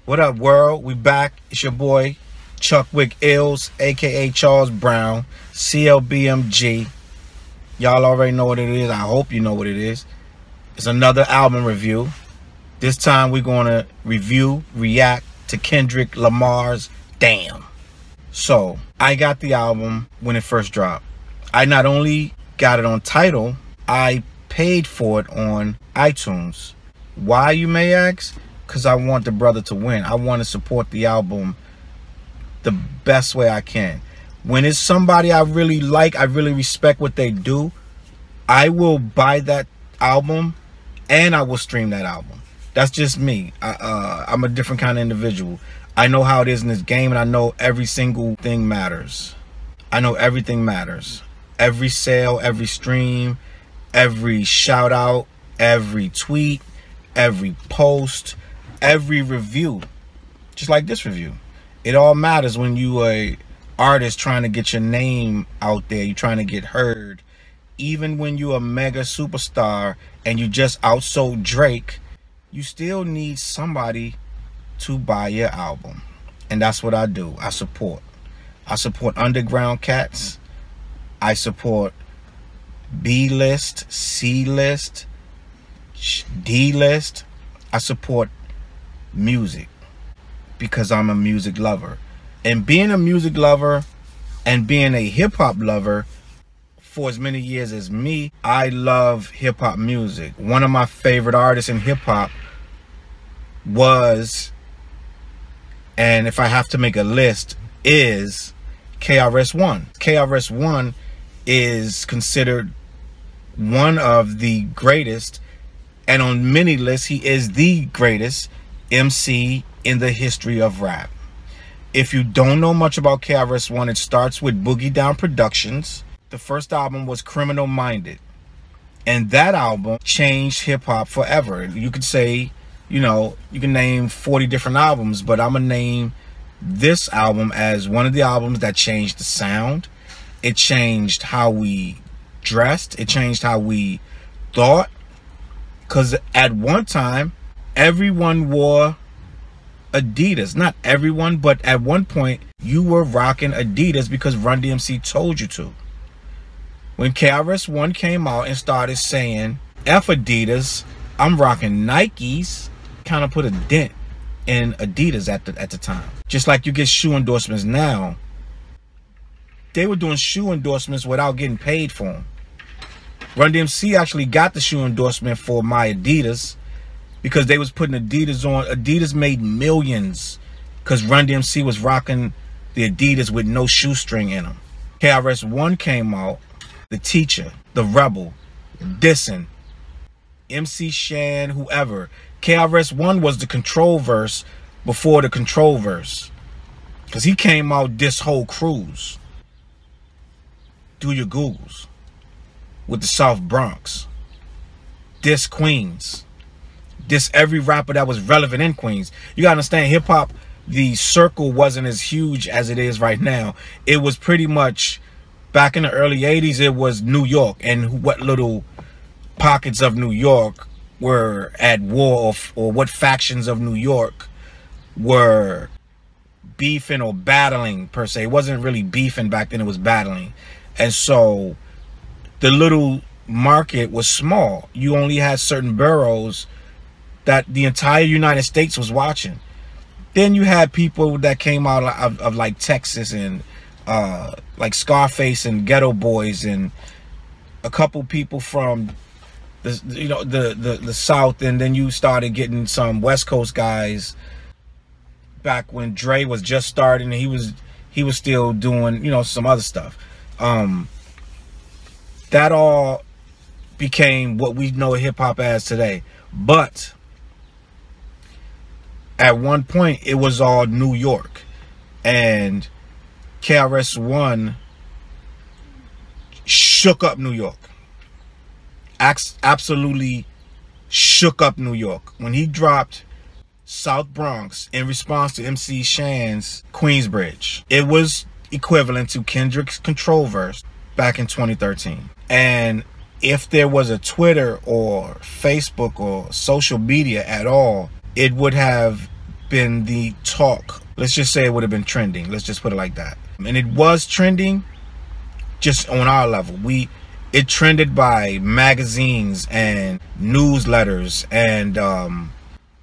What up, world? We back. It's your boy, Chuck Wick Ills, aka Charles Brown, CLBMG. Y'all already know what it is. I hope you know what it is. It's another album review. This time we're going to react to Kendrick Lamar's Damn. So, I got the album when it first dropped. I not only got it on Tidal, I paid for it on iTunes. Why, you may ask? Because I want the brother to win. I want to support the album the best way I can. When it's somebody I really like, I really respect what they do, I will buy that album and I will stream that album. That's just me. I'm a different kind of individual. I know how it is in this game, and I know every single thing matters. I know everything matters. Every sale, every stream, every shout out, every tweet, every post, every review, just like this review. It all matters when you a artist trying to get your name out there. You're trying to get heard. Even when you're a mega superstar and you just outsold Drake, you still need somebody to buy your album. And that's what I do. I support underground cats. I support B-list, C-list, D-list. I support music because I'm a music lover. And being a music lover and being a hip-hop lover for as many years as me, I love hip-hop music. One of my favorite artists in hip-hop was, and if I have to make a list, is KRS-One. KRS-One is considered one of the greatest, and on many lists he is the greatest MC in the history of rap. If you don't know much about KRS-One, it starts with Boogie Down Productions. The first album was Criminal Minded, and that album changed hip-hop forever. You could say, you know, you can name 40 different albums, but I'm gonna name this album as one of the albums that changed the sound. It changed how we dressed. It changed how we thought. Because at one time, everyone wore Adidas. Not everyone, but at one point, you were rocking Adidas because Run DMC told you to. When KRS-One came out and started saying, F Adidas, I'm rocking Nikes, kind of put a dent in Adidas at the time. Just like you get shoe endorsements now. They were doing shoe endorsements without getting paid for them. Run DMC actually got the shoe endorsement for my Adidas because they was putting Adidas on. Adidas made millions because Run DMC was rocking the Adidas with no shoestring in them. KRS-One came out, the teacher, the rebel, dissing, MC Shan, whoever. KRS-One was the control verse before the control verse. Because he came out this whole cruise. Do your Googles. With the South Bronx. Diss Queens. Diss every rapper that was relevant in Queens. You gotta understand, hip-hop, the circle wasn't as huge as it is right now. It was pretty much, back in the early 80s, it was New York. And what little pockets of New York were at war, or what factions of New York were beefing or battling, per se. It wasn't really beefing back then, it was battling. And so the little market was small. You only had certain boroughs that the entire United States was watching. Then you had people that came out of like Texas and like Scarface and Ghetto Boys, and a couple people from the South, and then you started getting some West Coast guys back when Dre was just starting, and he was still doing, you know, some other stuff. That all became what we know hip-hop as today. But at one point, it was all New York. And KRS-One shook up New York. Absolutely shook up New York. When he dropped South Bronx in response to MC Shan's Queensbridge, it was equivalent to Kendrick's Control verse back in 2013. And if there was a Twitter or Facebook or social media at all, it would have been the talk. Let's just say it would have been trending. Let's just put it like that. And it was trending just on our level. It trended by magazines and newsletters, and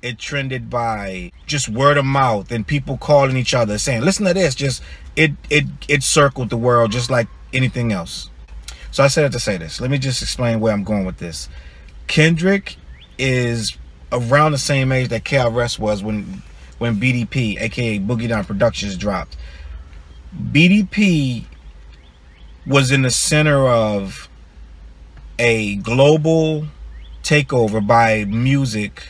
it trended by just word of mouth and people calling each other saying, listen to this. Just it circled the world just like anything else. So I said it to say this. Let me just explain where I'm going with this. Kendrick is around the same age that KRS was when BDP, aka Boogie Down Productions, dropped. BDP was in the center of a global takeover by music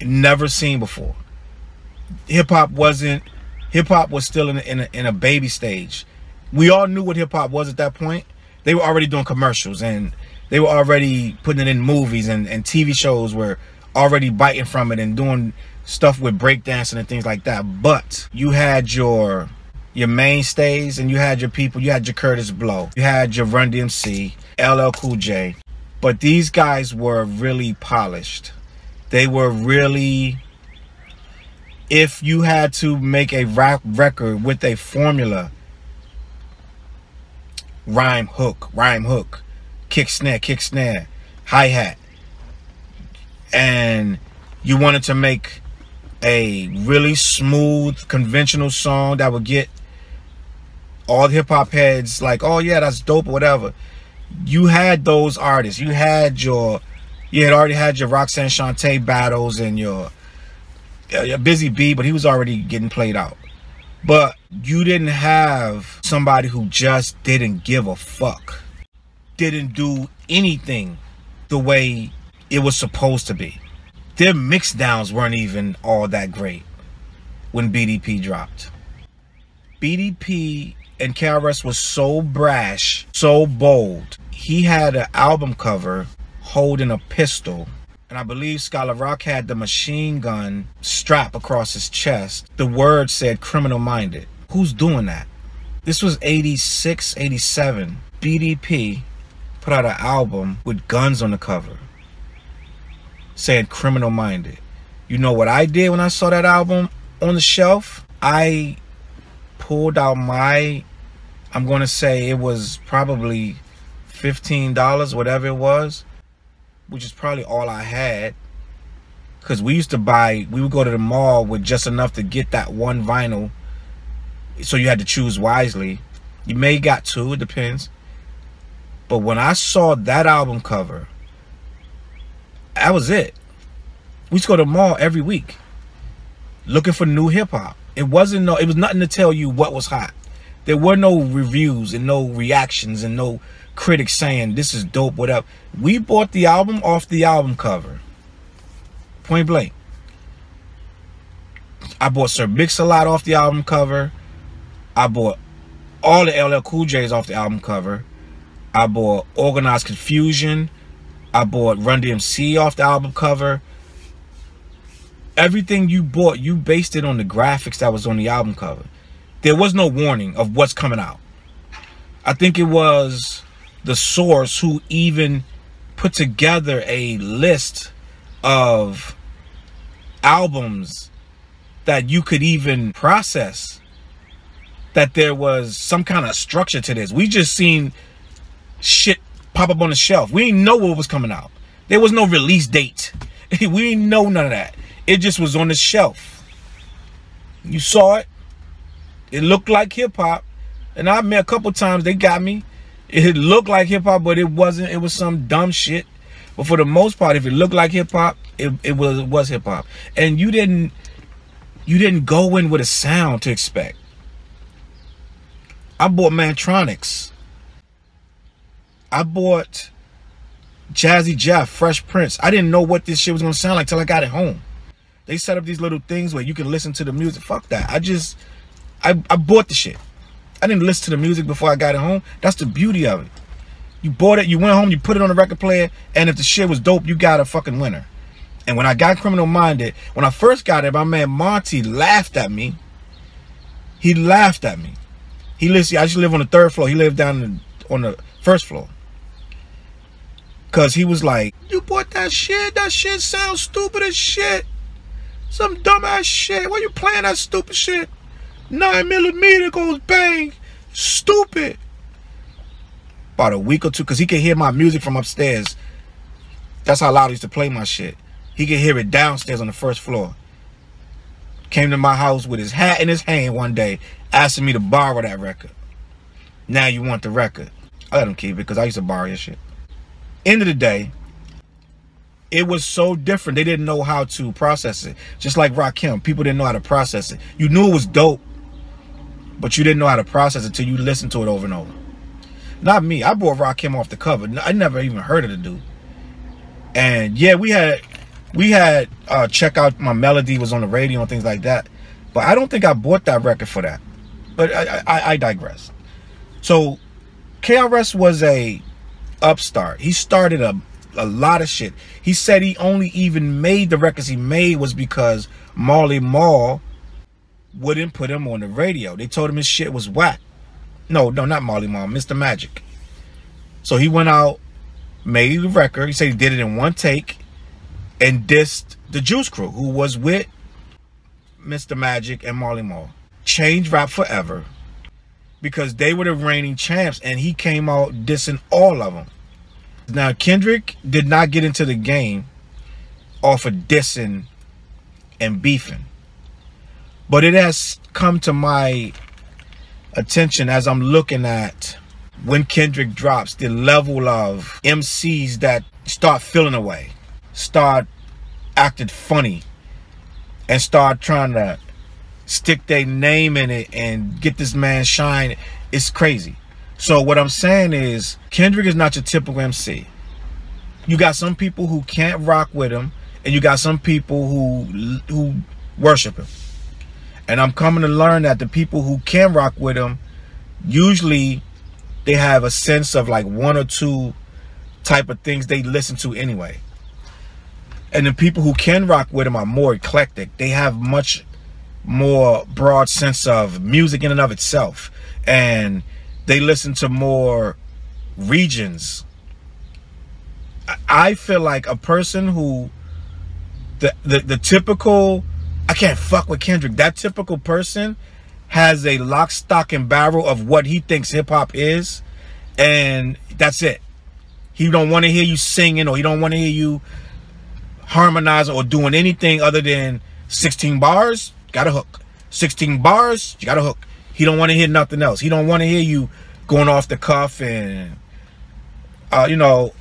never seen before. Hip-hop was still in a baby stage. We all knew what hip-hop was at that point. They were already doing commercials, and they were already putting it in movies, and TV shows were already biting from it and doing stuff with breakdancing and things like that. But you had your mainstays, and you had your people. You had your Curtis Blow, you had your Run DMC, LL Cool J. But these guys were really polished. They were really, if you had to make a rap record with a formula, rhyme, hook, kick, snare, hi-hat, and you wanted to make a really smooth, conventional song that would get all the hip-hop heads like, oh yeah, that's dope or whatever. You had those artists. You had already had your Roxanne Shante battles and your Busy Bee, but he was already getting played out. But you didn't have somebody who just didn't give a fuck, didn't do anything the way it was supposed to be. Their mix downs weren't even all that great when BDP dropped. BDP and KRS was so brash, so bold. He had an album cover holding a pistol, and I believe Scholar Rock had the machine gun strap across his chest. The word said criminal minded. Who's doing that? This was 86, 87. BDP put out an album with guns on the cover saying criminal minded. You know what I did when I saw that album on the shelf? I pulled out my, I'm going to say it was probably $15, whatever it was, which is probably all I had, because we used to buy, we would go to the mall with just enough to get that one vinyl, so you had to choose wisely. You may got two, it depends. But when I saw that album cover, that was it. We used to go to the mall every week looking for new hip-hop. It was nothing to tell you what was hot. There were no reviews and no reactions and no critics saying this is dope, whatever. We bought the album off the album cover. Point blank. I bought Sir Mix-a-Lot off the album cover. I bought all the LL Cool J's off the album cover. I bought Organized Confusion. I bought Run DMC off the album cover. Everything you bought, you based it on the graphics that was on the album cover. There was no warning of what's coming out. I think it was The Source who even put together a list of albums that you could even process, that there was some kind of structure to this. We just seen shit pop up on the shelf. We didn't know what was coming out. There was no release date. We didn't know none of that. It just was on the shelf. You saw it. It looked like hip-hop. And I admit a couple times they got me. It looked like hip-hop, but it wasn't. It was some dumb shit. But for the most part, if it looked like hip-hop, it was hip-hop. And you didn't go in with a sound to expect. I bought Mantronics. I bought Jazzy Jeff, Fresh Prince. I didn't know what this shit was going to sound like till I got it home. They set up these little things where you can listen to the music. Fuck that. I bought the shit. I didn't listen to the music before I got it home. That's the beauty of it. You bought it, you went home, you put it on the record player, and if the shit was dope, you got a fucking winner. And when I got Criminal Minded, when I first got it, my man Monty laughed at me. He laughed at me. He lives, I used to live on the 3rd floor. He lived down on the 1st floor. Because he was like, you bought that shit? That shit sounds stupid as shit. Some dumbass shit. Why you playing that stupid shit? 9mm goes bang. Stupid. About a week or two, because he could hear my music from upstairs. That's how loud he used to play my shit. He could hear it downstairs on the first floor. Came to my house with his hat in his hand one day, asking me to borrow that record. Now you want the record. I let him keep it because I used to borrow your shit. End of the day, it was so different. They didn't know how to process it. Just like Rakim, people didn't know how to process it. You knew it was dope, but you didn't know how to process it until you listened to it over and over. Not me. I bought Rakim off the cover. I never even heard of the dude. And yeah, we had Check Out My Melody was on the radio and things like that. But I don't think I bought that record for that. But I digress. So KRS was a upstart. He started a lot of shit. He said he only even made the records he made was because Marley Marl wouldn't put him on the radio. They told him his shit was whack. No, not Marley Marl, Mr. Magic. So he went out, made the record. He said he did it in one take and dissed the Juice Crew, who was with Mr. Magic and Marley Marl. Changed rap forever because they were the reigning champs, and he came out dissing all of them. Now, Kendrick did not get into the game off of dissing and beefing. But it has come to my attention as I'm looking at when Kendrick drops, the level of MCs that start feeling away, start acting funny, and start trying to stick their name in it and get this man shine. It's crazy. So what I'm saying is, Kendrick is not your typical MC. You got some people who can't rock with him, and you got some people who worship him. And I'm coming to learn that the people who can rock with him, usually they have a sense of like one or two type of things they listen to anyway. And the people who can rock with him are more eclectic. They have much more broad sense of music in and of itself. And they listen to more regions. I feel like a person who, the typical, I can't fuck with Kendrick. That typical person has a lock, stock, and barrel of what he thinks hip-hop is, and that's it. He don't want to hear you singing, or he don't want to hear you harmonizing or doing anything other than 16 bars, got a hook. 16 bars, you got a hook. He don't want to hear nothing else. He don't want to hear you going off the cuff and, you know,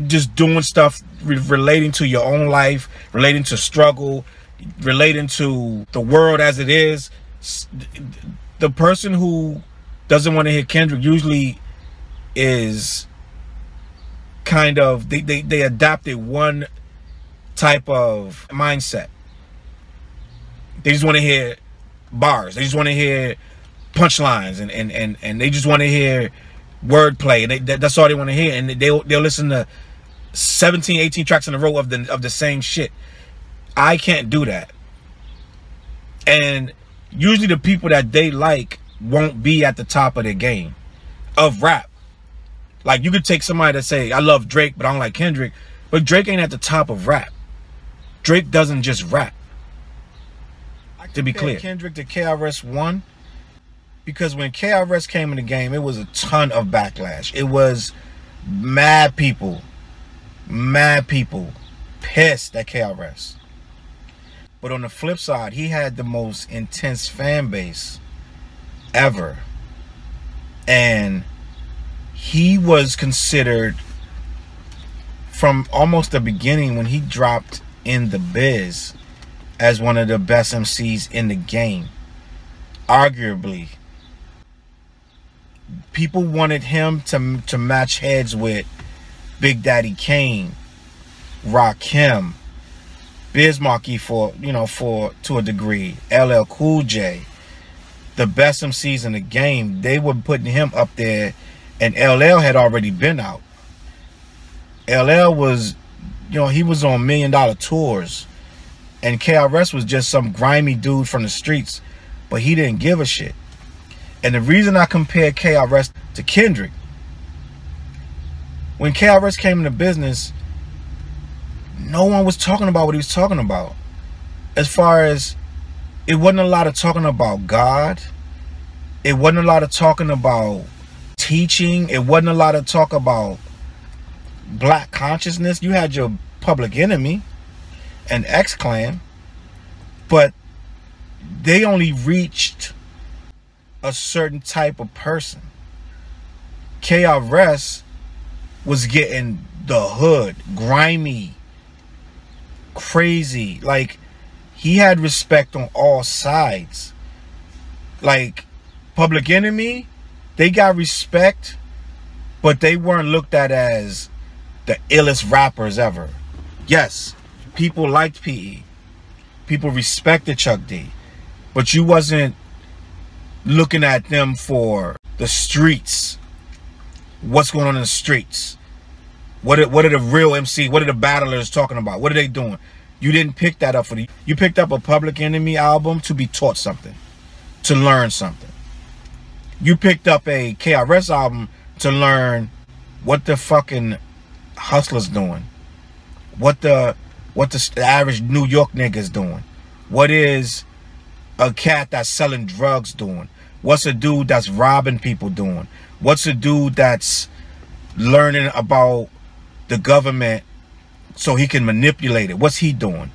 just doing stuff relating to your own life, relating to struggle, relating to the world as it is. The person who doesn't want to hear Kendrick usually is kind of, they adopted one type of mindset. They just want to hear bars. They just want to hear punchlines, and they just want to hear wordplay, and that's all they want to hear. And they'll listen to 17, 18 tracks in a row of the same shit. I can't do that. And usually the people that they like won't be at the top of their game of rap. Like, you could take somebody that say, I love Drake, but I don't like Kendrick. But Drake ain't at the top of rap. Drake doesn't just rap. To be clear, Kendrick to KRS-One, because when KRS came in the game, it was a ton of backlash. It was mad people pissed at KRS. But on the flip side, he had the most intense fan base ever. And he was considered, from almost the beginning when he dropped in the biz, as one of the best MCs in the game. Arguably. People wanted him to match heads with Big Daddy Kane, Rakim, Biz Markie to a degree, LL Cool J. The best MCs in the game, they were putting him up there, and LL had already been out. LL was, he was on $1 million tours, and KRS was just some grimy dude from the streets, but he didn't give a shit. And the reason I compare KRS to Kendrick, when KRS came into business, no one was talking about what he was talking about. as far as, it wasn't a lot of talking about God. It wasn't a lot of talking about teaching. It wasn't a lot of talk about black consciousness. You had your Public Enemy and X-Clan, but they only reached a certain type of person. KRS was getting the hood, grimy, crazy. Like, he had respect on all sides. Like, Public Enemy, they got respect, but they weren't looked at as the illest rappers ever. Yes, people liked PE. People respected Chuck D. But you wasn't looking at them for the streets. What's going on in the streets? What are the real MC? What are the battlers talking about? What are they doing? You didn't pick that up for the... You picked up a Public Enemy album to be taught something, to learn something. You picked up a KRS album to learn what the fucking hustlers doing, what the average New York niggas doing, what is a cat that's selling drugs doing, what's a dude that's robbing people doing, what's a dude that's learning about the government so he can manipulate it, what's he doing?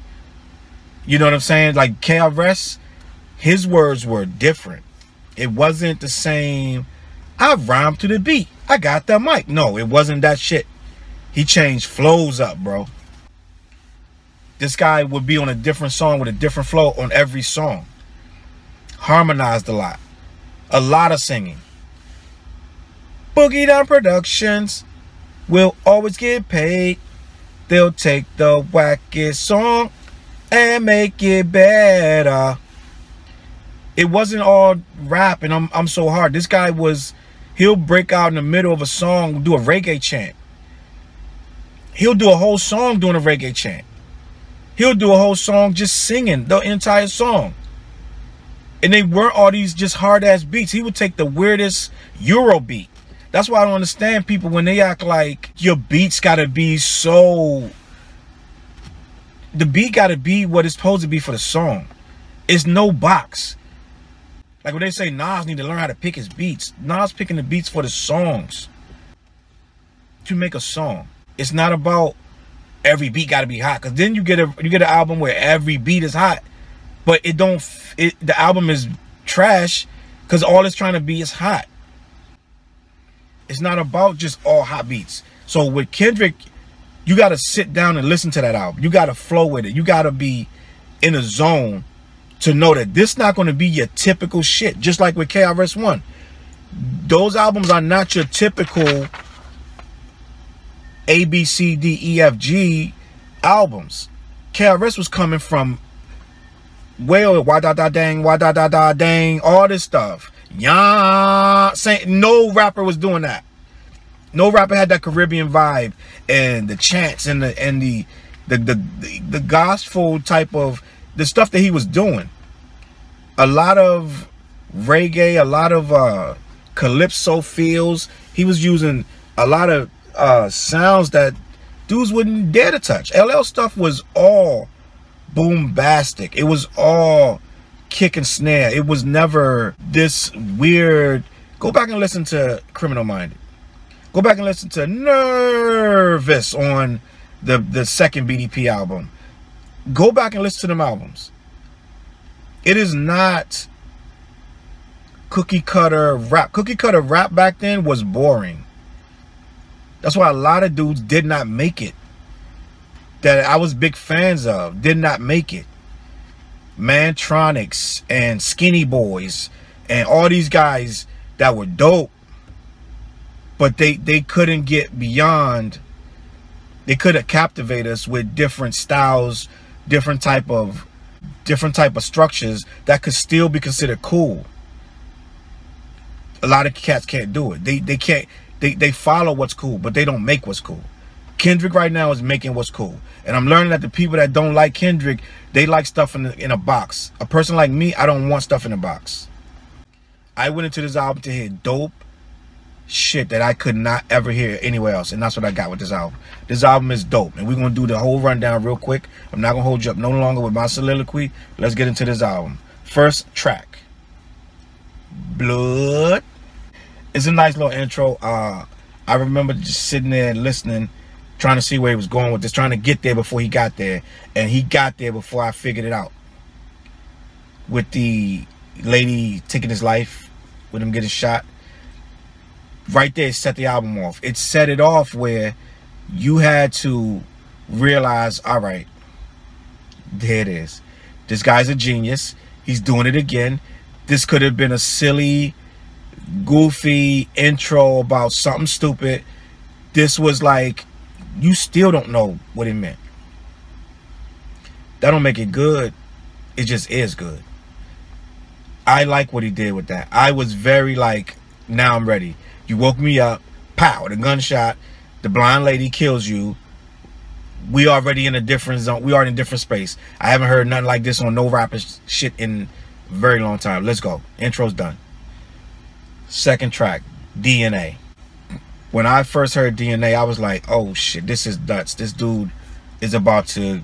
You know what I'm saying? Like, KRS, his words were different. It wasn't the same, I rhyme to the beat, I got the mic. No, it wasn't that shit. He changed flows up, bro. This guy would be on a different song with a different flow on every song. Harmonized a lot of singing. Boogie Down Productions will always get paid. They'll take the wackest song and make it better. It wasn't all rap and I'm so hard. This guy was, he'll break out in the middle of a song, do a reggae chant. He'll do a whole song doing a reggae chant. He'll do a whole song just singing the entire song. And they weren't all these just hard ass beats. He would take the weirdest Euro beat. That's why I don't understand people when they act like your beats gotta be so... The beat gotta be what it's supposed to be for the song. It's no box. Like when they say Nas need to learn how to pick his beats. Nas picking the beats for the songs. To make a song. It's not about every beat gotta be hot. Cause then you get an album where every beat is hot. But the album is trash because all it's trying to be is hot. It's not about just all hot beats. So with Kendrick, you got to sit down and listen to that album. You got to flow with it. You got to be in a zone to know that this not going to be your typical shit. Just like with KRS-One. Those albums are not your typical A, B, C, D, E, F, G albums. KRS was coming from well, why da da dang, why da da da dang, all this stuff. Yeah, saying no rapper was doing that. No rapper had that Caribbean vibe and the chants and the gospel type of the stuff that he was doing. A lot of reggae, a lot of calypso feels. He was using a lot of sounds that dudes wouldn't dare to touch. LL stuff was all boombastic. It was all kick and snare. It was never this weird. Go back and listen to Criminal Minded. Go back and listen to Nervous on the second BDP album. Go back and listen to them albums. It is not cookie cutter rap. Cookie cutter rap back then was boring. That's why a lot of dudes did not make it. That I was big fans of did not make it. Mantronics and Skinny Boys and all these guys that were dope, but they couldn't get beyond. They couldn't captivate us with different styles, different type of structures that could still be considered cool. A lot of cats can't do it. They can't. They follow what's cool, but they don't make what's cool. Kendrick right now is making what's cool. And I'm learning that the people that don't like Kendrick, they like stuff in a box. A person like me, I don't want stuff in a box. I went into this album to hear dope shit that I could not ever hear anywhere else, and that's what I got with this album. This album is dope, and we're gonna do the whole rundown real quick. I'm not gonna hold you up no longer with my soliloquy. Let's get into this album. First track, Blood. It's a nice little intro. I remember just sitting there and listening, trying to see where he was going with this, trying to get there before he got there, and he got there before I figured it out. With the lady taking his life, with him getting shot. Right there, it set the album off. It set it off where you had to realize, all right, there it is. This guy's a genius. He's doing it again. This could have been a silly, goofy intro about something stupid. This was like, you still don't know what it meant. That don't make it good. It just is good. I like what he did with that. I was very like, now I'm ready. You woke me up, pow, the gunshot, the blind lady kills you. We already in a different zone. We are in a different space. I haven't heard nothing like this on no rapper shit in a very long time. Let's go. Intro's done. Second track, DNA. When I first heard DNA, I was like, oh shit, this is nuts. This dude is about to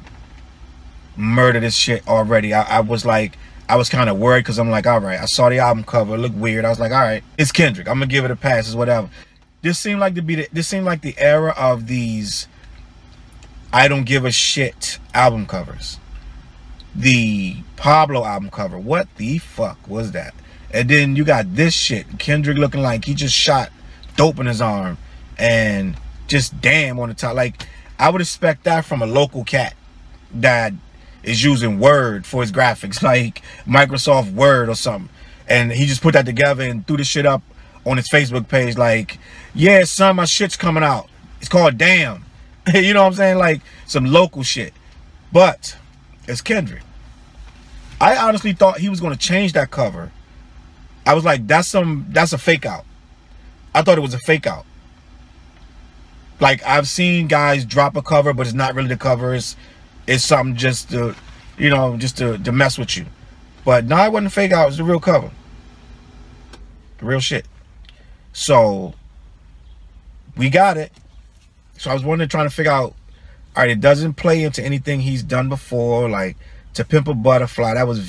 murder this shit already. I was like, I was kind of worried because I'm like, all right, I saw the album cover, it looked weird. I was like, all right, it's Kendrick. I'm gonna give it a pass. It's whatever. This seemed like the era of these I don't give a shit album covers. The Pablo album cover. What the fuck was that? And then you got this shit. Kendrick looking like he just shot dope in his arm and just damn on the top. Like, I would expect that from a local cat that is using Word for his graphics, like Microsoft Word or something, and he just put that together and threw the shit up on his Facebook page like, yeah son, my shit's coming out, it's called Damn. You know what I'm saying? Like some local shit. But it's Kendrick. I honestly thought he was going to change that cover. I was like, that's a fake out. I thought it was a fake out. Like, I've seen guys drop a cover but it's not really the cover. It's something just to, you know, just to mess with you. But no, it wasn't a fake out. It was the real cover. The real shit. So, we got it. So I was wondering, trying to figure out, all right, it doesn't play into anything he's done before. Like, To Pimp a Butterfly, that was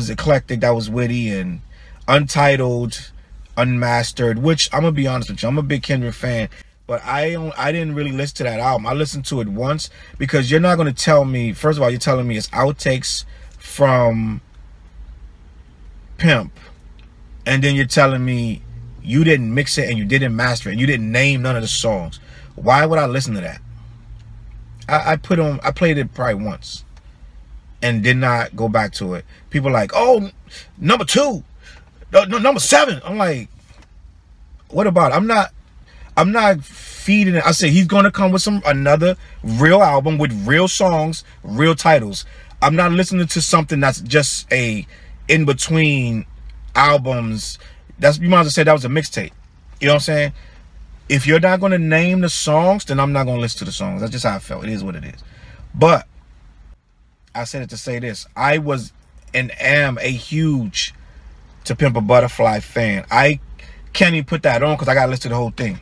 eclectic, that was witty, and Untitled, Unmastered, which I'm going to be honest with you, I'm a big Kendrick fan. But I didn't really listen to that album. I listened to it once because you're not going to tell me, first of all, you're telling me it's outtakes from Pimp. And then you're telling me you didn't mix it and you didn't master it and you didn't name none of the songs. Why would I listen to that? I played it probably once and did not go back to it. People are like, oh, number 2, no, number 7. I'm like, what about it? I'm not feeding it. I said he's gonna come with another real album with real songs, real titles. I'm not listening to something that's just a in between albums. You might as well say that was a mixtape. You know what I'm saying? If you're not gonna name the songs, then I'm not gonna listen to the songs. That's just how I felt. It is what it is. But I said it to say this: I was and am a huge To Pimp a Butterfly fan. I can't even put that on because I gotta listen to the whole thing.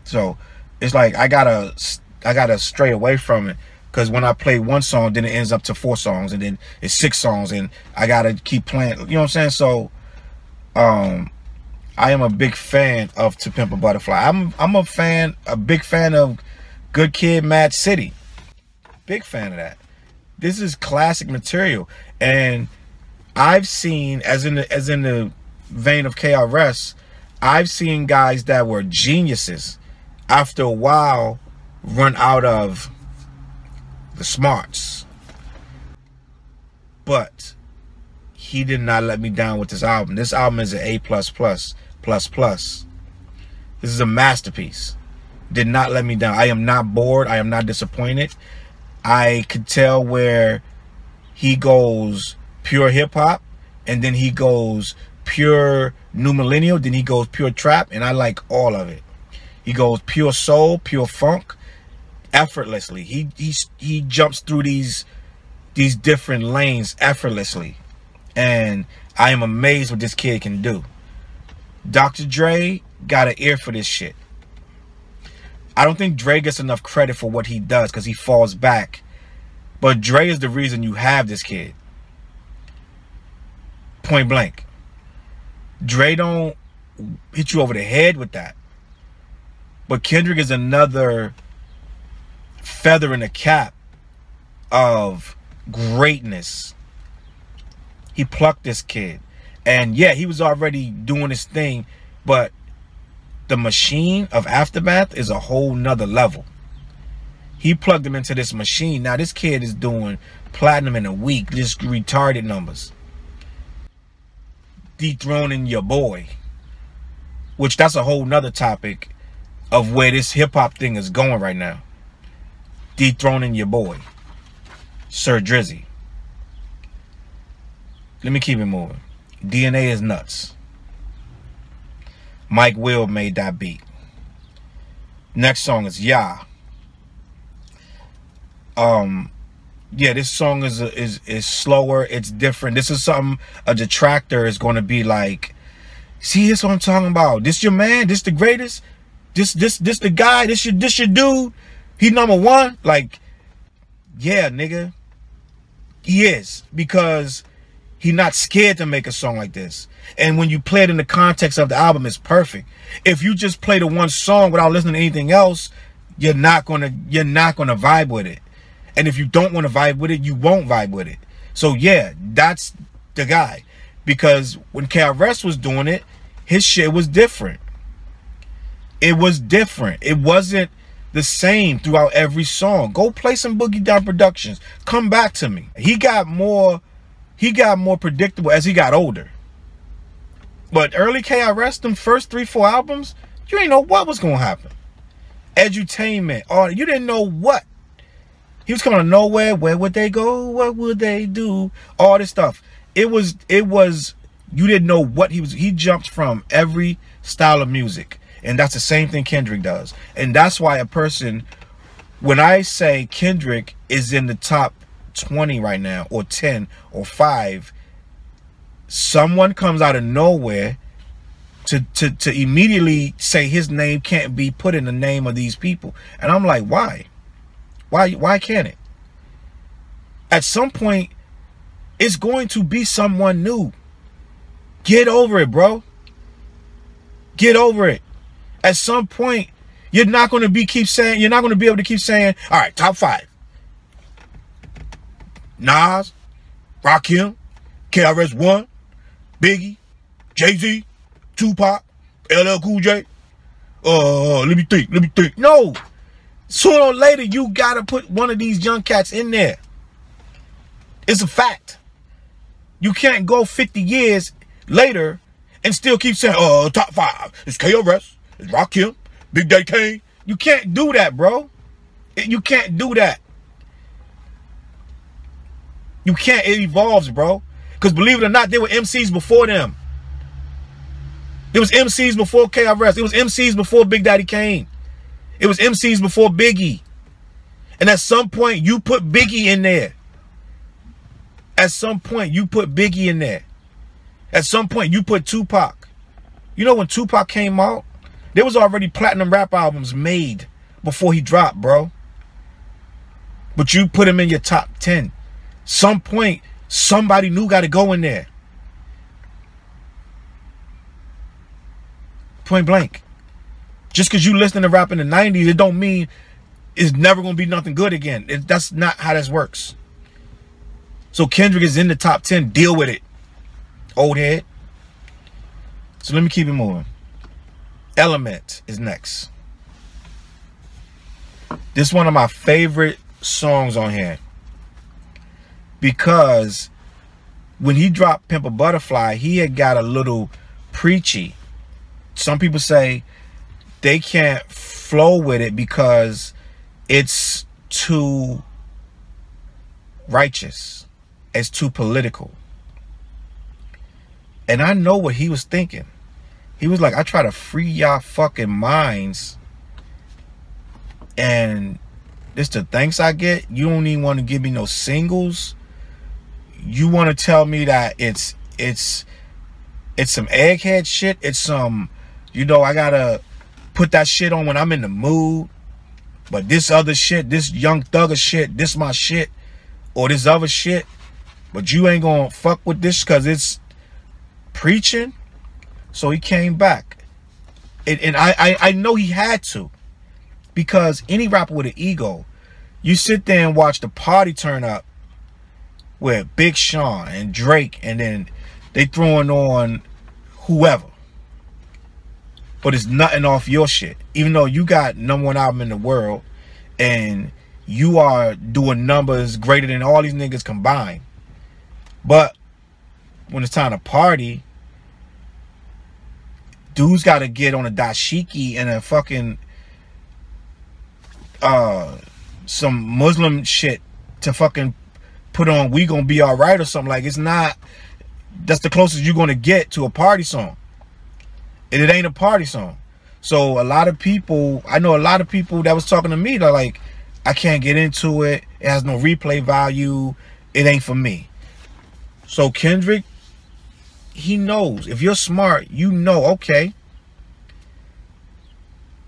So it's like I gotta stray away from it, because when I play one song, then it ends up to 4 songs, and then it's 6 songs, and I gotta keep playing. You know what I'm saying? So I am a big fan of To Pimp a Butterfly. I'm a big fan of Good Kid, Mad City. Big fan of that. This is classic material, and I've seen, as in the vein of KRS, I've seen guys that were geniuses after a while run out of the smarts. But he did not let me down with this album. This album is an A+++++. This is a masterpiece. Did not let me down. I am not bored. I am not disappointed. I could tell where he goes pure hip-hop, and then he goes pure new millennial, then he goes pure trap, and I like all of it. He goes pure soul, pure funk, effortlessly. He jumps through these different lanes effortlessly, and I am amazed what this kid can do. Dr. Dre got an ear for this shit. I don't think Dre gets enough credit for what he does because he falls back. But Dre is the reason you have this kid. Point blank. Dre don't hit you over the head with that. But Kendrick is another feather in the cap of greatness. He plucked this kid. And yeah, he was already doing his thing, but the machine of Aftermath is a whole nother level. He plugged him into this machine. Now this kid is doing platinum in a week, just retarded numbers. Dethroning your boy. Which that's a whole nother topic of where this hip-hop thing is going right now. Dethroning your boy. Sir Drizzy. Let me keep it moving. DNA is nuts. Mike Will made that beat. Next song is Ya. Yeah, this song is slower. It's different. This is something a detractor is going to be like, see, this what I'm talking about. This your man. This the greatest. This the guy. This your dude. He #1. Like, yeah, nigga. He is, because he not scared to make a song like this. And when you play it in the context of the album, it's perfect. If you just play the one song without listening to anything else, you're not gonna vibe with it. And if you don't want to vibe with it, you won't vibe with it. So yeah, that's the guy. Because when KRS was doing it, his shit was different. It was different. It wasn't the same throughout every song. Go play some Boogie Down Productions. Come back to me. He got more predictable as he got older. But early KRS, them first 3-4 albums, you didn't know what was gonna happen. Edutainment, or you didn't know what. He was coming out of nowhere. Where would they go? What would they do? All this stuff. It was, you didn't know what he was. He jumped from every style of music. And that's the same thing Kendrick does. And that's why a person, when I say Kendrick is in the top 20 right now, or 10 or 5, someone comes out of nowhere to immediately say his name can't be put in the name of these people. And I'm like, why? Why can't it? At some point, it's going to be someone new. Get over it, bro. Get over it. At some point, you're not going to be able to keep saying, all right, top 5. Nas, Rakim, KRS-One, Biggie, Jay-Z, Tupac, LL Cool J. Let me think. No. Sooner or later, you got to put one of these young cats in there. It's a fact. You can't go 50 years later and still keep saying, top 5. It's KRS, it's Rakim, Big Daddy Kane. You can't do that, bro. You can't do that. You can't. It evolves, bro. Because believe it or not, there were MCs before them. There was MCs before KRS. It was MCs before Big Daddy Kane. It was MCs before Biggie. And at some point, you put Biggie in there. At some point, you put Biggie in there. At some point, you put Tupac. You know, when Tupac came out, there was already platinum rap albums made before he dropped, bro. But you put him in your top 10. Some point, somebody new got to go in there. Point blank. Just because you listen to rap in the 90s, it don't mean it's never going to be nothing good again. That's not how this works. So Kendrick is in the top 10. Deal with it, old head. So let me keep it moving. Element is next. This is one of my favorite songs on here. Because when he dropped Pimp a Butterfly, he had got a little preachy. Some people say they can't flow with it because it's too righteous. It's too political. And I know what he was thinking. He was like, I try to free y'all fucking minds. And this the thanks I get. You don't even want to give me no singles. You want to tell me that it's It's some egghead shit. It's some, you know, I gotta put that shit on when I'm in the mood. But this other shit, this Young Thugger shit, this my shit, or this other shit, but you ain't gonna fuck with this because it's preaching. So he came back. And I know he had to, because any rapper with an ego, you sit there and watch the party turn up with Big Sean and Drake, and then they throwing on whoever, but it's nothing off your shit, even though you got #1 album in the world and you are doing numbers greater than all these niggas combined. But when it's time to party, dudes got to get on a dashiki and a fucking some Muslim shit to fucking put on "We Gonna Be Alright" or something. Like, it's not, that's the closest you're gonna get to a party song, and it ain't a party song. So a lot of people, I know a lot of people that was talking to me, they're like, I can't get into it, it has no replay value, it ain't for me. So Kendrick, he knows. If you're smart, you know, okay,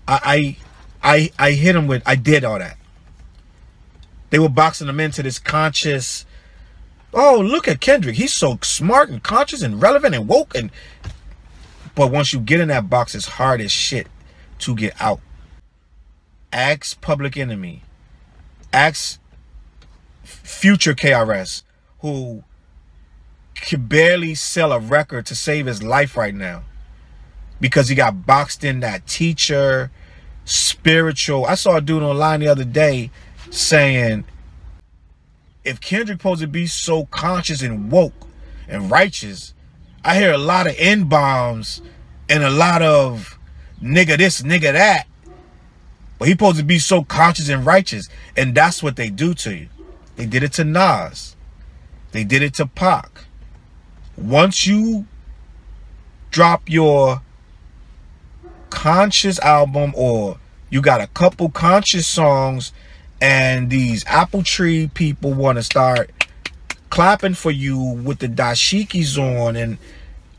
I hit him with, I did all that. They were boxing him into this conscious, oh, look at Kendrick, he's so smart and conscious and relevant and woke. And but once you get in that box, it's hard as shit to get out. Ask Public Enemy, ask future KRS, who can barely sell a record to save his life right now because he got boxed in that teacher, spiritual. I saw a dude online the other day saying, if Kendrick supposed to be so conscious and woke and righteous, I hear a lot of N-bombs and a lot of nigga this, nigga that, but he supposed to be so conscious and righteous. And that's what they do to you. They did it to Nas. They did it to Pac. Once you drop your conscious album, or you got a couple conscious songs, and these apple tree people want to start clapping for you with the dashikis on and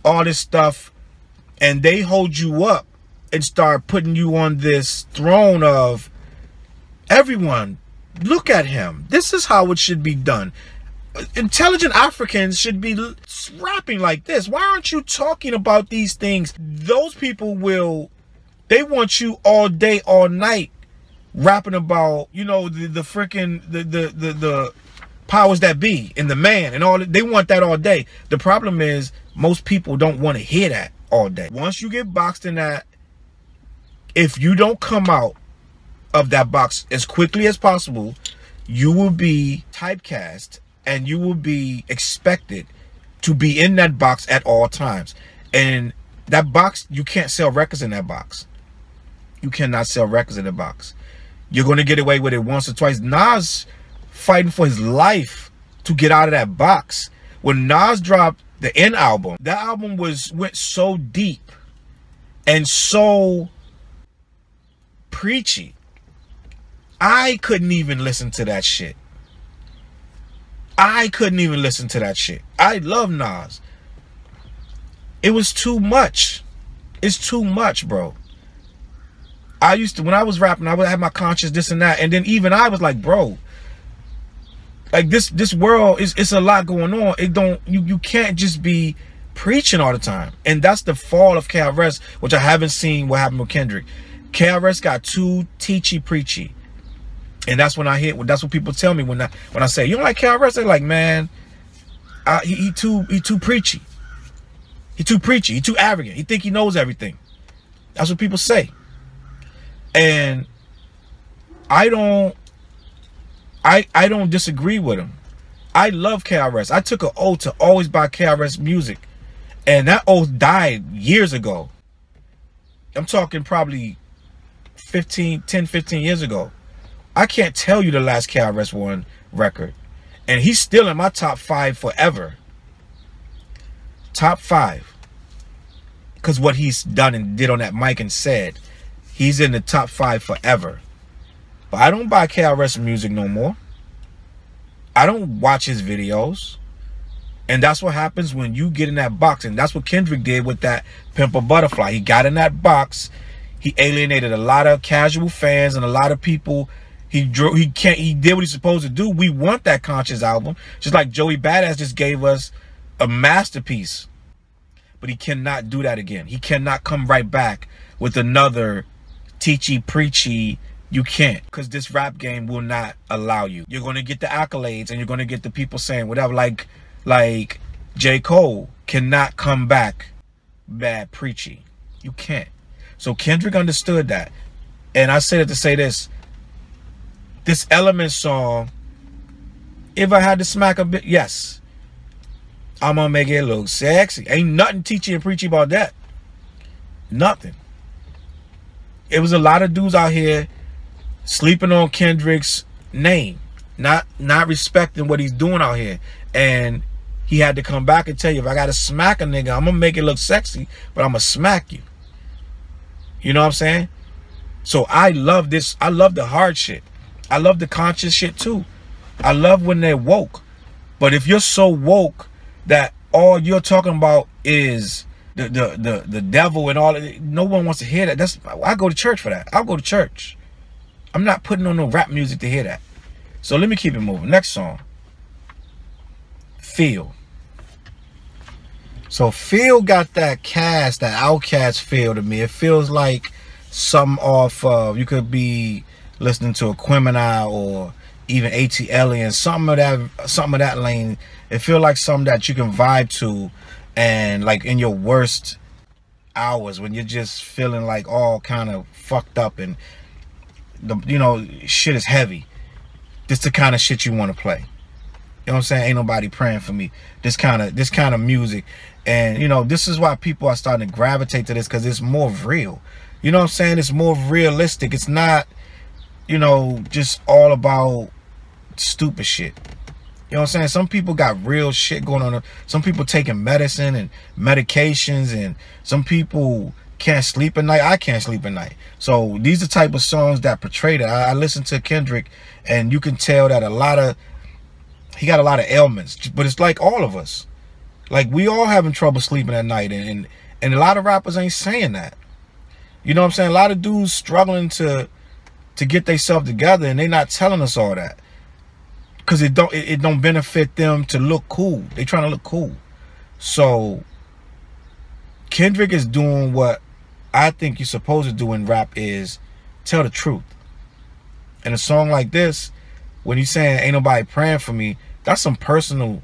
all this stuff, and they hold you up and start putting you on this throne of, everyone, look at him, this is how it should be done. Intelligent Africans should be rapping like this. Why aren't you talking about these things? Those people will, they want you all day, all night, rapping about, you know, the freaking the powers that be and the man and all. They want that all day. The problem is most people don't want to hear that all day. Once you get boxed in that, if you don't come out of that box as quickly as possible, you will be typecast and you will be expected to be in that box at all times. And that box, you can't sell records in that box. You cannot sell records in the box. You're going to get away with it once or twice. Nas fighting for his life to get out of that box. When Nas dropped the N album, that album went so deep and so preachy. I couldn't even listen to that shit. I couldn't even listen to that shit. I love Nas. It was too much. It's too much, bro. I used to, when I was rapping, I would have my conscience, this and that, and then even I was like, bro, like this world is, it's a lot going on. It don't, you can't just be preaching all the time. And that's the fall of KRS, which I haven't seen what happened with Kendrick. KRS got too teachy preachy. And that's when I hit, that's what people tell me when I say, you don't like KRS? They're like, man, he too preachy. He too preachy. He too arrogant. He think he knows everything. That's what people say. And I don't disagree with him. I love KRS. I took an oath to always buy KRS music, and that oath died years ago. I'm talking probably 10, 15 years ago. I can't tell you the last KRS-One record, and he's still in my top 5 forever. Top 5. Because what he's done and did on that mic and said, he's in the top 5 forever. But I don't buy KRS music no more. I don't watch his videos. And that's what happens when you get in that box. And that's what Kendrick did with that Pimp a Butterfly. He got in that box. He alienated a lot of casual fans and a lot of people. He did what he's supposed to do. We want that conscious album. Just like Joey Badass just gave us a masterpiece. But he cannot do that again. He cannot come right back with another teachy preachy. You can't, because this rap game will not allow you. You're going to get the accolades and you're going to get the people saying whatever. Like J. Cole cannot come back bad preachy. You can't. So Kendrick understood that. And I said it to say this. This Element song, if I had to smack a bit, yes. I'm going to make it look sexy. Ain't nothing teachy and preachy about that. Nothing. It was a lot of dudes out here sleeping on Kendrick's name. Not respecting what he's doing out here. And he had to come back and tell you, if I got to smack a nigga, I'm going to make it look sexy, but I'm going to smack you. You know what I'm saying? So I love this. I love the hard shit. I love the conscious shit too. I love when they're woke. But if you're so woke that all you're talking about is the devil and all, no one wants to hear that. I go to church for that. I'll go to church. I'm not putting on no rap music to hear that. So let me keep it moving. Next song. Feel. So Feel got that cast, that Outkast feel to me. It feels like something off of, you could be listening to a Aquemini or even ATL, something of that lane. It feels like something that you can vibe to, and like in your worst hours when you're just feeling like all kind of fucked up and shit is heavy. This the kind of shit you want to play. You know what I'm saying? Ain't nobody praying for me. This kind of music. And this is why people are starting to gravitate to this, because it's more real. You know what I'm saying? It's more realistic. It's not, just all about stupid shit. You know what I'm saying? Some people got real shit going on. Some people taking medicine and medications, and some people can't sleep at night. I can't sleep at night. So these are the type of songs that portray that. I listen to Kendrick, and you can tell that he got a lot of ailments, but it's like all of us. Like, we all having trouble sleeping at night, and a lot of rappers ain't saying that. You know what I'm saying? A lot of dudes struggling to get themselves together, and they not telling us all that, because it don't benefit them to look cool. They trying to look cool. So Kendrick is doing what I think you're supposed to do in rap, is tell the truth. And a song like this, when he's saying ain't nobody praying for me, that's something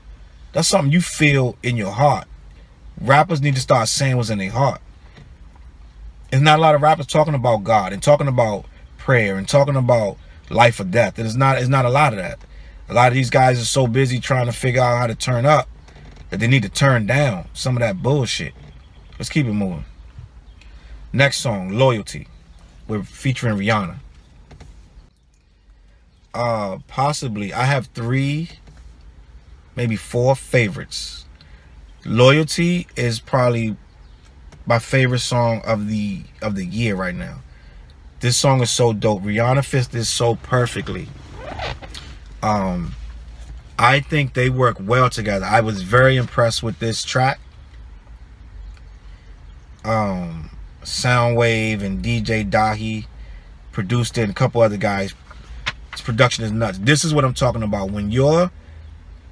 you feel in your heart. Rappers need to start saying what's in their heart. There's not a lot of rappers talking about God and talking about prayer and talking about life or death. It's not a lot of that. A lot of these guys are so busy trying to figure out how to turn up that they need to turn down some of that bullshit. Let's keep it moving. Next song, Loyalty. We're featuring Rihanna. Possibly, I have 3, maybe 4 favorites. Loyalty is probably my favorite song of the year right now. This song is so dope. Rihanna fits this so perfectly. I think they work well together. I was very impressed with this track. Soundwave and DJ Dahi produced it, and a couple other guys. This production is nuts. This is what I'm talking about. When you're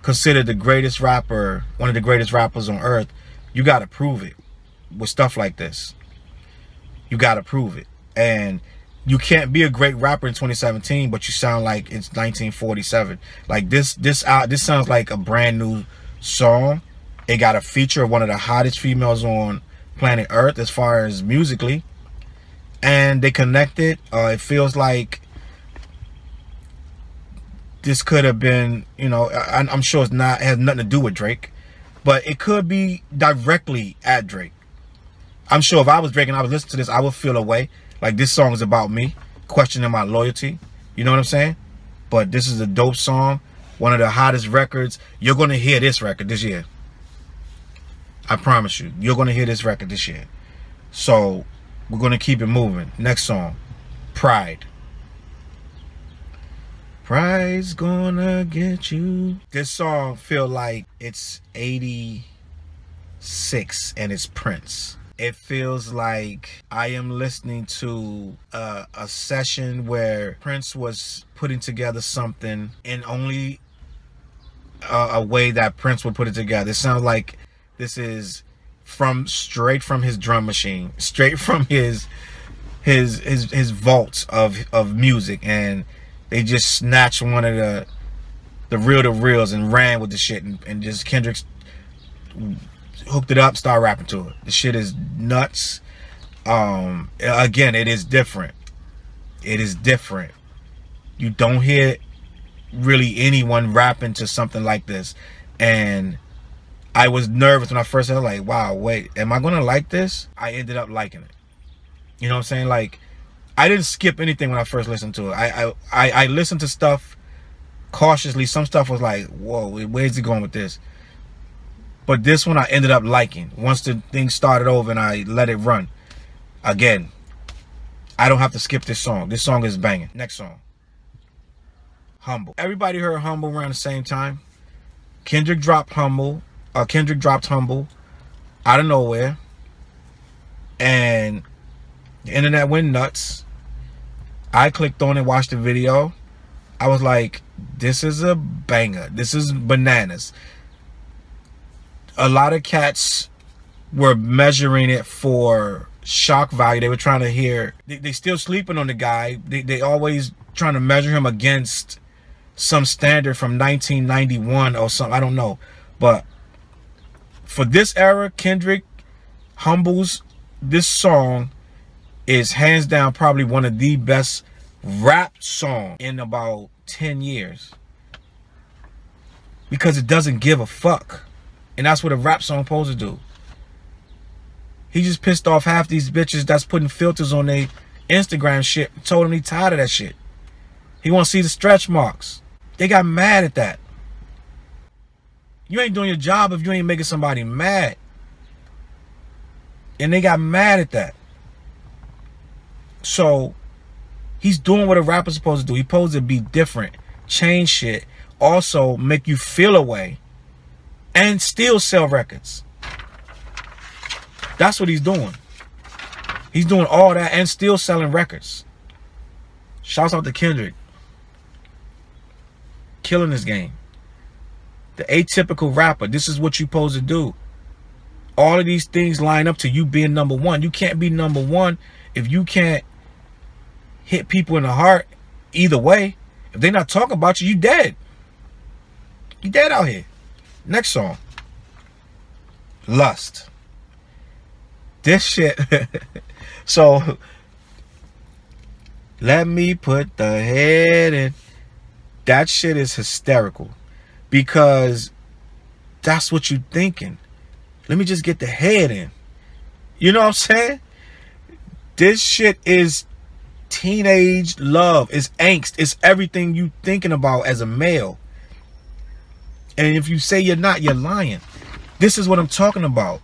considered the greatest rapper, one of the greatest rappers on earth, you got to prove it with stuff like this. You got to prove it. And you can't be a great rapper in 2017, but you sound like it's 1947. Like this sounds like a brand new song. It got a feature of one of the hottest females on planet Earth as far as musically, and they connected. It feels like this could have been, I'm sure it has nothing to do with Drake, but it could be directly at Drake. I'm sure if I was Drake and I was listening to this, I would feel a way. Like, this song is about me, questioning my loyalty. You know what I'm saying? But this is a dope song. One of the hottest records. You're going to hear this record this year. I promise you. You're going to hear this record this year. So, we're going to keep it moving. Next song. Pride. Pride's gonna get you. This song feel like it's 86 and it's Prince. It feels like I am listening to a session where Prince was putting together something in only a way that Prince would put it together. It sounds like this is straight from his drum machine, straight from his vaults of music, and they just snatched one of the reel-to-reels and ran with the shit, and just Kendrick hooked it up, started rapping to it. The shit is nuts. Again, it is different. It is different. You don't hear really anyone rapping to something like this, and I was nervous when I first heard it, like, wow, wait, am I gonna like this? I ended up liking it. You know what I'm saying? Like, I didn't skip anything when I first listened to it. I listened to stuff cautiously. Some stuff was like, whoa, where's he going with this? But this one I ended up liking. Once the thing started over and I let it run. Again, I don't have to skip this song. This song is banging. Next song. Humble. Everybody heard Humble around the same time. Kendrick dropped Humble out of nowhere. And the internet went nuts. I clicked on it, watched the video. I was like, this is a banger. This is bananas. A lot of cats were measuring it for shock value. They were trying to hear. They still sleeping on the guy. They always trying to measure him against some standard from 1991 or something. I don't know. But for this era, Kendrick Humble's this song is hands down probably one of the best rap songs in about 10 years. Because it doesn't give a fuck. And that's what a rap song supposed to do. He just pissed off half these bitches that's putting filters on their Instagram shit. Told him he tired of that shit. He want to see the stretch marks. They got mad at that. You ain't doing your job if you ain't making somebody mad. And they got mad at that. So he's doing what a rapper's supposed to do. He's supposed to be different, change shit, also make you feel a way, and still sell records. That's what he's doing. He's doing all that and still selling records. Shouts out to Kendrick. Killing this game. The atypical rapper. This is what you're supposed to do. All of these things line up to you being number one. You can't be number one if you can't hit people in the heart either way. If they're not talking about you, you dead. You dead out here. Next song. Lust. This shit. So, let me put the head in. That shit is hysterical. Because that's what you're thinking. Let me just get the head in. You know what I'm saying? This shit is teenage love. It's angst. It's everything you thinking about as a male. And if you say you're not, you're lying. This is what I'm talking about.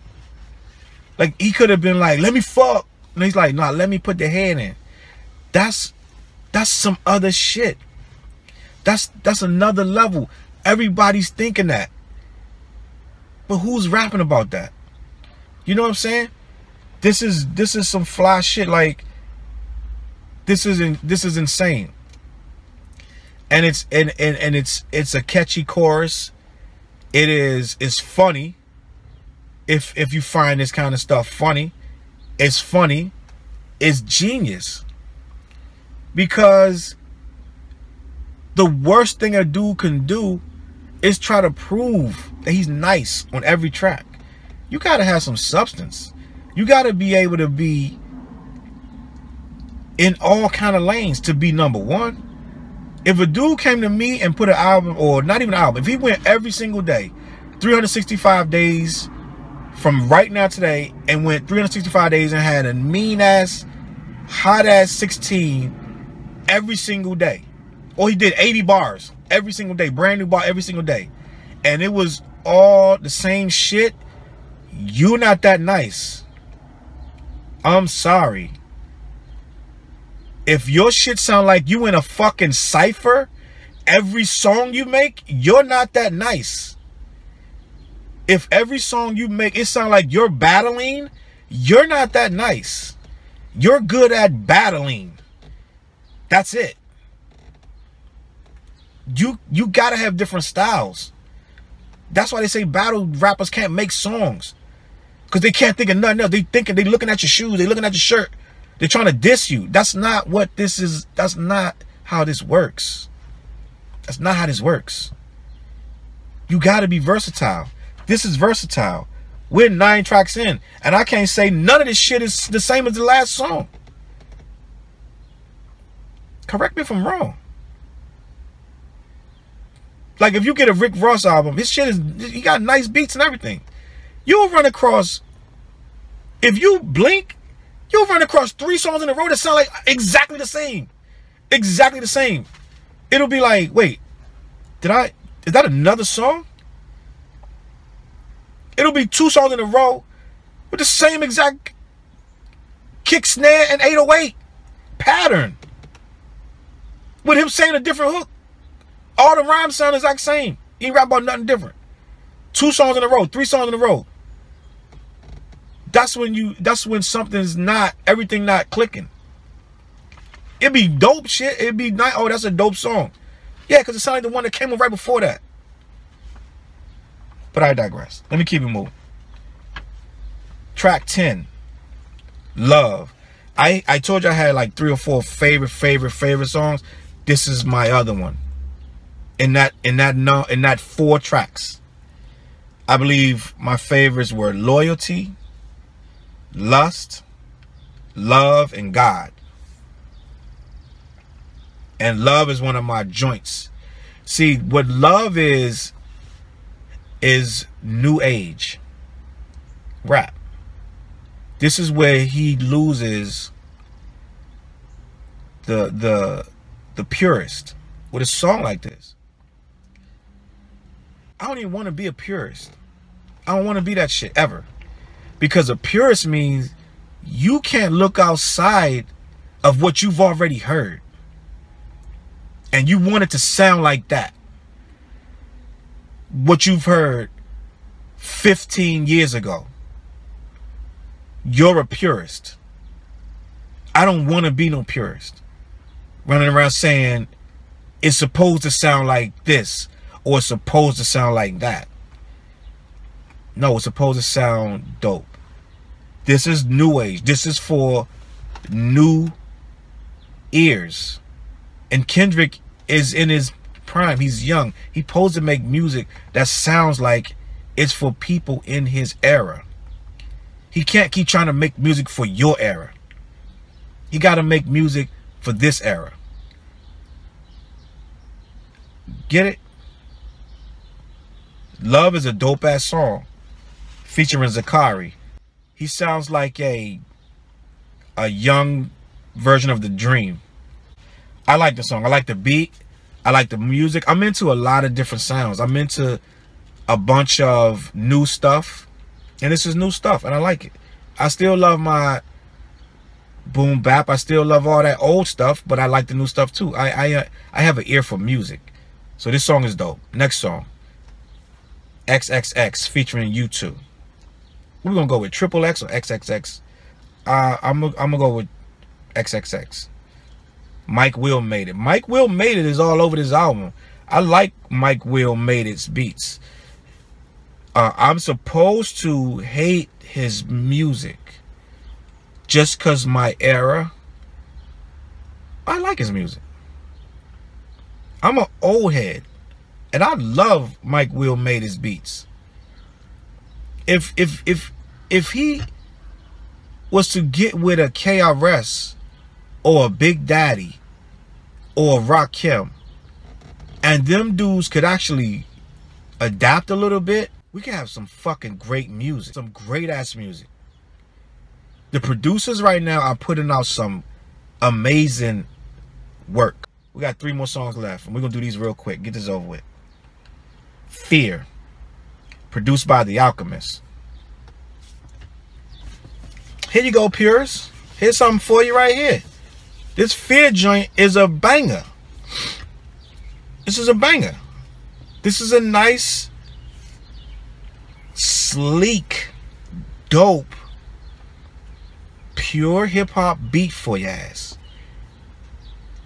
Like, he could have been like, let me fuck. And he's like, nah, let me put the head in. That's some other shit. That's another level. Everybody's thinking that. But who's rapping about that? You know what I'm saying? This is some fly shit. Like, this is insane. And it's a catchy chorus. It's funny. If you find this kind of stuff funny, it's funny. It's genius. Because the worst thing a dude can do is try to prove that he's nice on every track. You gotta have some substance. You gotta be able to be in all kind of lanes to be number one. If a dude came to me and put an album, or not even an album, if he went every single day, 365 days from right now today, and went 365 days and had a mean ass, hot ass 16 every single day, or he did 80 bars every single day, brand new bar every single day, and it was all the same shit, you're not that nice. I'm sorry. If your shit sound like you in a fucking cipher every song you make, you're not that nice. If every song you make, it sounds like you're battling, you're not that nice. You're good at battling. That's it. You gotta have different styles. That's why they say battle rappers can't make songs. Because they can't think of nothing else. They looking at your shoes, they looking at your shirt. They're trying to diss you. That's not what this is. That's not how this works. That's not how this works. You gotta be versatile. This is versatile. We're 9 tracks in, and I can't say none of this shit is the same as the last song. Correct me if I'm wrong. Like, if you get a Rick Ross album, his shit is, he got nice beats and everything. You'll run across, if you blink, you'll run across 3 songs in a row that sound like exactly the same. Exactly the same. It'll be like, wait, is that another song? It'll be 2 songs in a row with the same exact kick, snare, and 808 pattern. With him saying a different hook. All the rhymes sound the exact same. He ain't rap about nothing different. 2 songs in a row, 3 songs in a row. That's when something's not, everything not clicking. It'd be dope shit. It'd be nice. Oh, that's a dope song. Yeah, because it sounded like the one that came on right before that. But I digress. Let me keep it moving. Track 10. Love. I told you I had like 3 or 4 favorite songs. This is my other one. In that 4 tracks. I believe my favorites were Loyalty, Lust, Love, and God. And Love is one of my joints. See, what Love is new age rap. This is where he loses the purist with a song like this. I don't even want to be a purist. I don't want to be that shit ever. Because a purist means you can't look outside of what you've already heard. And you want it to sound like that. What you've heard 15 years ago. You're a purist. I don't want to be no purist. Running around saying it's supposed to sound like this or it's supposed to sound like that. No, it's supposed to sound dope. This is new age. This is for new ears. And Kendrick is in his prime. He's young. He's supposed to make music that sounds like it's for people in his era. He can't keep trying to make music for your era. He got to make music for this era. Get it? Love is a dope ass song featuring Zakari. He sounds like a young version of The Dream. I like the song. I like the beat. I like the music. I'm into a lot of different sounds. I'm into a bunch of new stuff. And this is new stuff. And I like it. I still love my boom bap. I still love all that old stuff. But I like the new stuff too. I have an ear for music. So this song is dope. Next song. XXX featuring U2. We're going to go with Triple X or XXX. I'm going to go with XXX. Mike Will Made It. Mike Will Made It is all over this album. I like Mike Will Made It's beats. I'm supposed to hate his music just because my era. I like his music. I'm an old head. And I love Mike Will Made His beats. If he was to get with a KRS or a Big Daddy or a Rakim, and them dudes could actually adapt a little bit, we could have some fucking great music. Some great ass music. The producers right now are putting out some amazing work. We got 3 more songs left, and we're going to do these real quick. Get this over with. Fear, produced by The Alchemist. Here you go, purists. Here's something for you right here. This Fear joint is a banger. This is a banger. This is a nice, sleek, dope, pure hip-hop beat for your ass.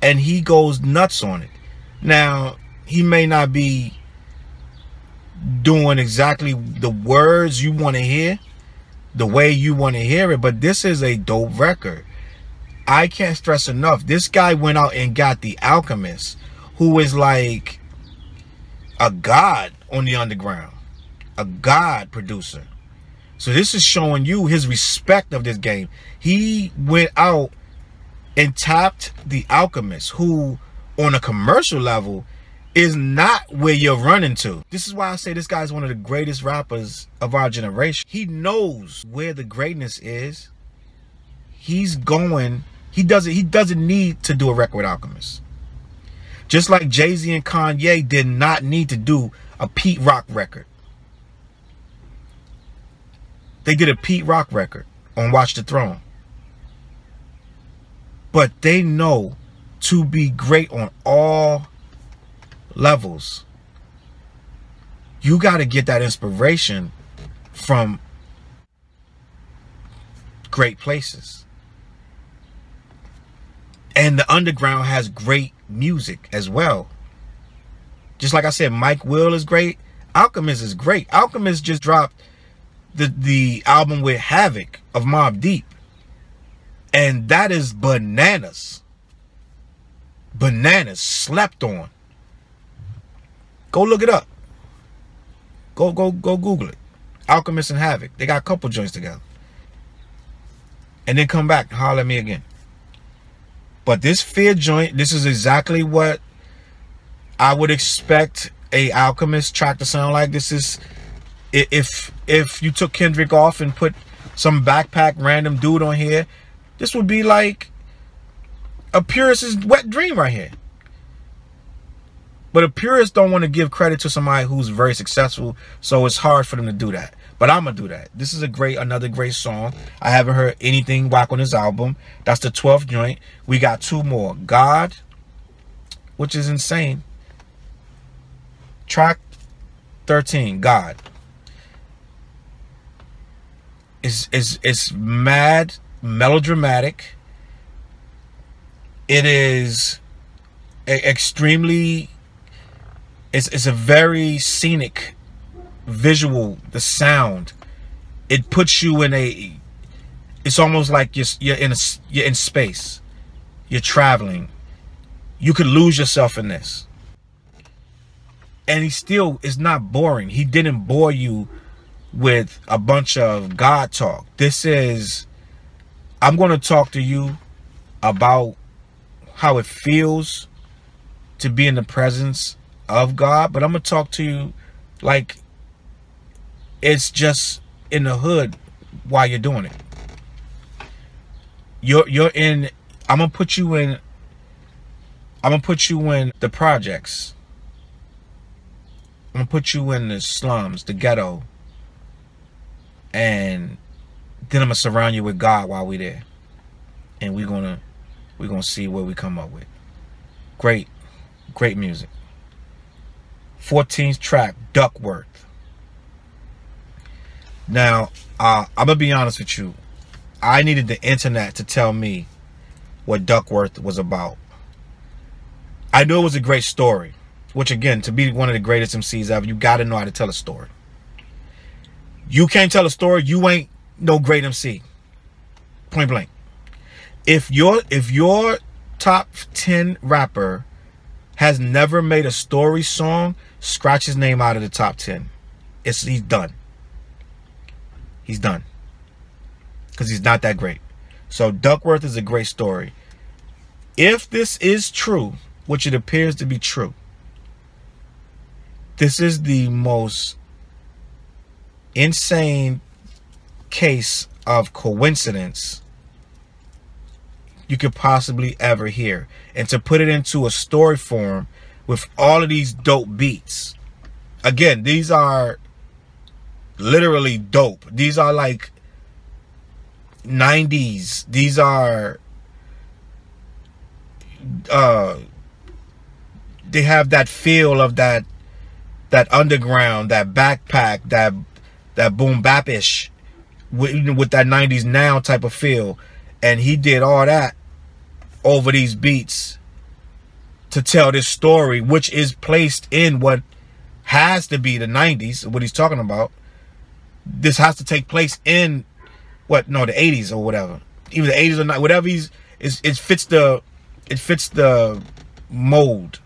And he goes nuts on it. Now, he may not be doing exactly the words you want to hear, the way you want to hear it, but this is a dope record. I can't stress enough, this guy went out and got The Alchemist, who is like a god on the underground, a god producer. So this is showing you his respect of this game. He went out and tapped The Alchemist, who on a commercial level is not where you're running to. This is why I say this guy is one of the greatest rappers of our generation. He knows where the greatness is. He's going, he doesn't need to do a record with Alchemist. Just like Jay-Z and Kanye did not need to do a Pete Rock record. They did a Pete Rock record on Watch the Throne. But they know to be great on all levels, you got to get that inspiration from great places. And the underground has great music as well. Just like I said, Mike Will is great. Alchemist is great. Alchemist just dropped the album with Havoc of Mobb Deep. And that is bananas. Bananas. Slept on. Go look it up. Go Google it. Alchemist and Havoc. They got a couple joints together. And then come back and holler at me again. But this Fear joint, this is exactly what I would expect a Alchemist track to sound like. This is, if you took Kendrick off and put some backpack random dude on here, this would be like a purist's wet dream right here. But a purist don't want to give credit to somebody who's very successful, so it's hard for them to do that. But I'm gonna do that. This is another great song. I haven't heard anything whack on this album. That's the 12th joint. We got two more. God, which is insane. Track 13, God. It's mad melodramatic. It is extremely, it's a very scenic visual. The sound, it puts you in a, it's almost like you're in space. You're traveling. You could lose yourself in this. And he still is not boring. He didn't bore you with a bunch of God talk. This is, I'm going to talk to you about how it feels to be in the presence of God, but I'm going to talk to you like it's just in the hood while you're doing it. You're in, I'm going to put you in the projects. I'm going to put you in the slums, the ghetto. And then I'm going to surround you with God while we're there. And we're going to see what we come up with. Great music. 14th track, Duckworth. Now, I'm going to be honest with you. I needed the internet to tell me what Duckworth was about. I knew it was a great story. Which, again, to be one of the greatest MCs ever, you got to know how to tell a story. You can't tell a story, you ain't no great MC. Point blank. If your top 10 rapper has never made a story song, scratch his name out of the top 10. He's done. He's done. Because he's not that great. So Duckworth is a great story. If this is true, which it appears to be true, this is the most insane case of coincidence you could possibly ever hear. And to put it into a story form with all of these dope beats. Again, these are literally dope. These are like 90s. These are they have that feel of that underground, that backpack, that boom bap-ish with that 90s now type of feel. And he did all that over these beats to tell this story, which is placed in what has to be the 90s, what he's talking about. This has to take place in the 80s or whatever. Even the 80s or not, whatever it fits the mold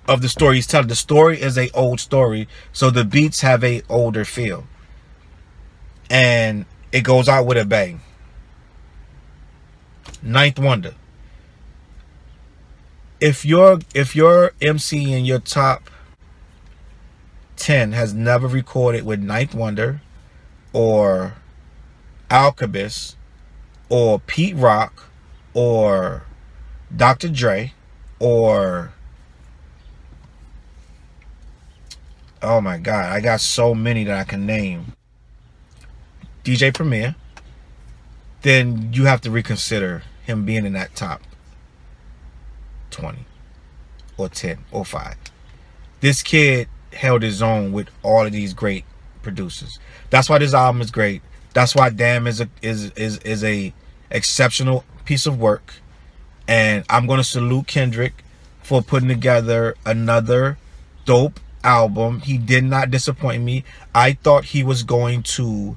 of the story he's telling. The story is a old story, so the beats have a older feel. And it goes out with a bang. Ninth Wonder. If your MC in your top 10 has never recorded with Ninth Wonder or Alchemist or Pete Rock or Dr. Dre or, oh my God, I got so many that I can name, DJ Premier, then you have to reconsider him being in that top 20 or 10 or 5. This kid held his own with all of these great producers. That's why this album is great. That's why Damn is a exceptional piece of work. And I'm going to salute Kendrick for putting together another dope album. He did not disappoint me. I thought he was going to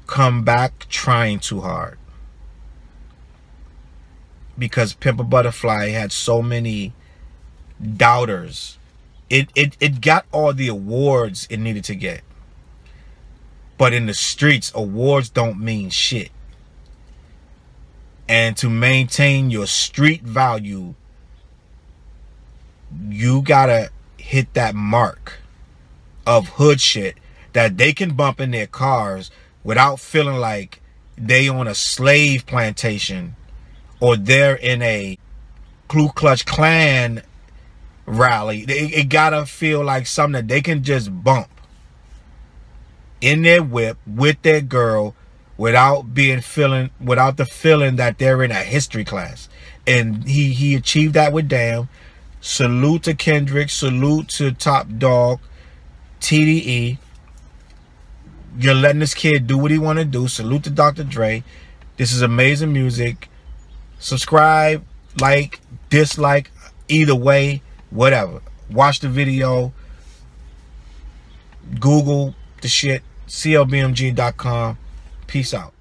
come back trying too hard, because Pimp a Butterfly had so many doubters. It got all the awards it needed to get. But in the streets, awards don't mean shit. And to maintain your street value, you gotta hit that mark of hood shit that they can bump in their cars without feeling like they on a slave plantation or they're in a Ku Klux Klan rally. It gotta feel like something that they can just bump in their whip with their girl without the feeling that they're in a history class. And he achieved that with Damn. Salute to Kendrick, salute to Top Dog, TDE. You're letting this kid do what he want to do. Salute to Dr. Dre. This is amazing music. Subscribe, like, dislike, either way, whatever. Watch the video. Google the shit. CLBMG.com. Peace out.